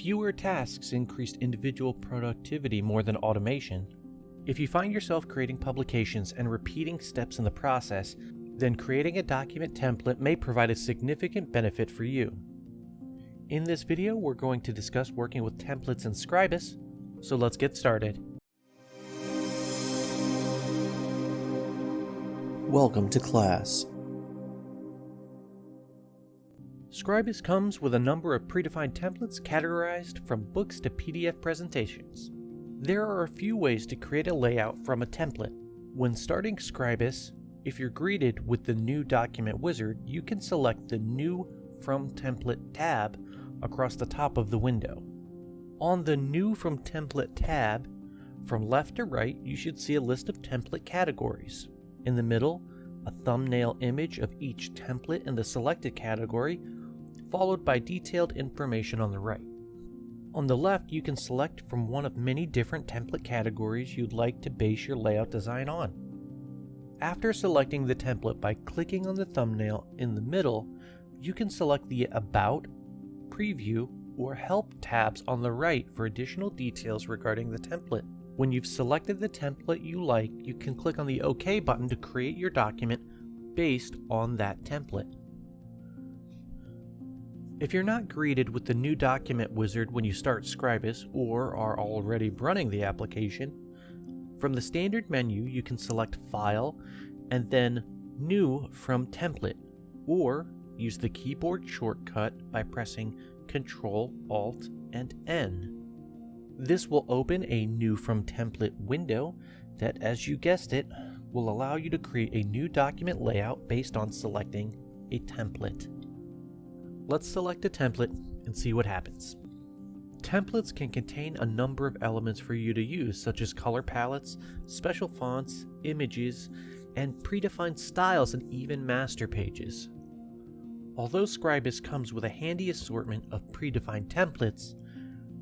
Fewer tasks increased individual productivity more than automation. If you find yourself creating publications and repeating steps in the process, then creating a document template may provide a significant benefit for you. In this video, we're going to discuss working with templates in Scribus, so let's get started. Welcome to class. Scribus comes with a number of predefined templates categorized from books to PDF presentations. There are a few ways to create a layout from a template. When starting Scribus, if you're greeted with the New Document Wizard, you can select the New From Template tab across the top of the window. On the New From Template tab, from left to right, you should see a list of template categories. In the middle, a thumbnail image of each template in the selected category, followed by detailed information on the right. On the left, you can select from one of many different template categories you'd like to base your layout design on. After selecting the template by clicking on the thumbnail in the middle, you can select the About, Preview, or Help tabs on the right for additional details regarding the template. When you've selected the template you like, you can click on the OK button to create your document based on that template. If you're not greeted with the New Document Wizard when you start Scribus or are already running the application, from the standard menu you can select File and then New From Template, or use the keyboard shortcut by pressing Ctrl, Alt, and N. This will open a New From Template window that, as you guessed it, will allow you to create a new document layout based on selecting a template. Let's select a template and see what happens. Templates can contain a number of elements for you to use, such as color palettes, special fonts, images, and predefined styles, and even master pages. Although Scribus comes with a handy assortment of predefined templates,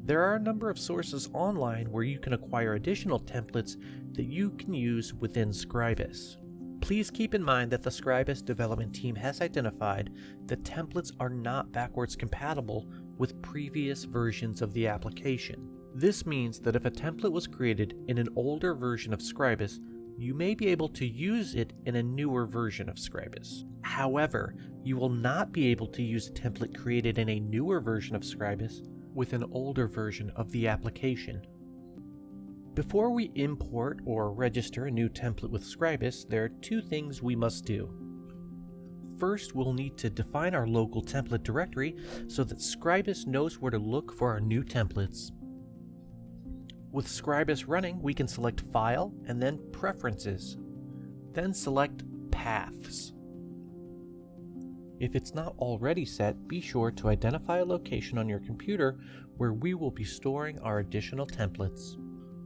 there are a number of sources online where you can acquire additional templates that you can use within Scribus. Please keep in mind that the Scribus development team has identified that templates are not backwards compatible with previous versions of the application. This means that if a template was created in an older version of Scribus, you may be able to use it in a newer version of Scribus. However, you will not be able to use a template created in a newer version of Scribus with an older version of the application. Before we import or register a new template with Scribus, there are two things we must do. First, we'll need to define our local template directory so that Scribus knows where to look for our new templates. With Scribus running, we can select File and then Preferences, then select Paths. If it's not already set, be sure to identify a location on your computer where we will be storing our additional templates.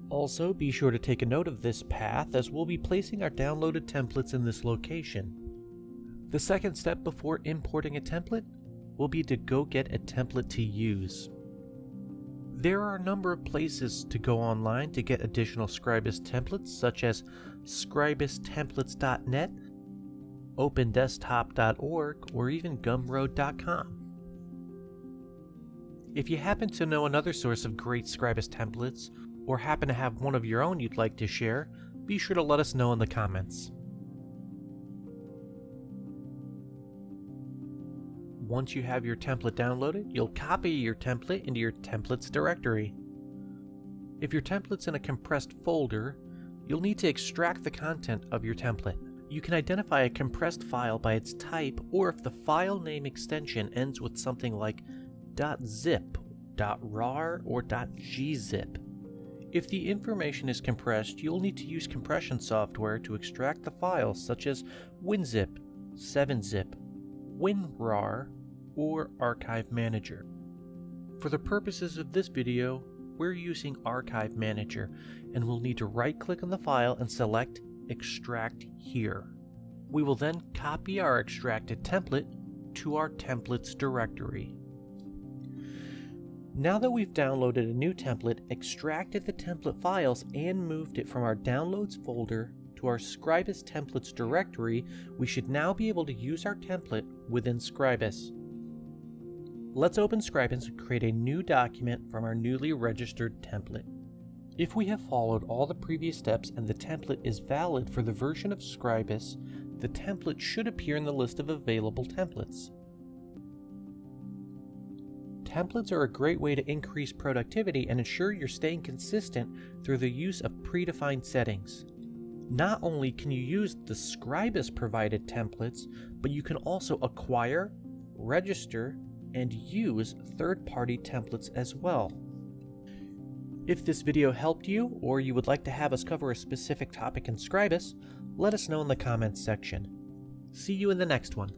Also, be sure to take a note of this path as we'll be placing our downloaded templates in this location. The second step before importing a template will be to go get a template to use. There are a number of places to go online to get additional Scribus templates, such as scribustemplates.net, opendesktop.org, or even gumroad.com. If you happen to know another source of great Scribus templates, or happen to have one of your own you'd like to share, be sure to let us know in the comments. Once you have your template downloaded, you'll copy your template into your templates directory. If your template's in a compressed folder, you'll need to extract the content of your template. You can identify a compressed file by its type, or if the file name extension ends with something like .zip, .rar, or .gzip. If the information is compressed, you'll need to use compression software to extract the files such as WinZip, 7-zip, WinRAR, or Archive Manager. For the purposes of this video, we're using Archive Manager, and we'll need to right-click on the file and select Extract Here. We will then copy our extracted template to our templates directory. Now that we've downloaded a new template, extracted the template files, and moved it from our Downloads folder to our Scribus Templates directory, we should now be able to use our template within Scribus. Let's open Scribus and create a new document from our newly registered template. If we have followed all the previous steps and the template is valid for the version of Scribus, the template should appear in the list of available templates. Templates are a great way to increase productivity and ensure you're staying consistent through the use of predefined settings. Not only can you use the Scribus provided templates, but you can also acquire, register, and use third-party templates as well. If this video helped you, or you would like to have us cover a specific topic in Scribus, let us know in the comments section. See you in the next one.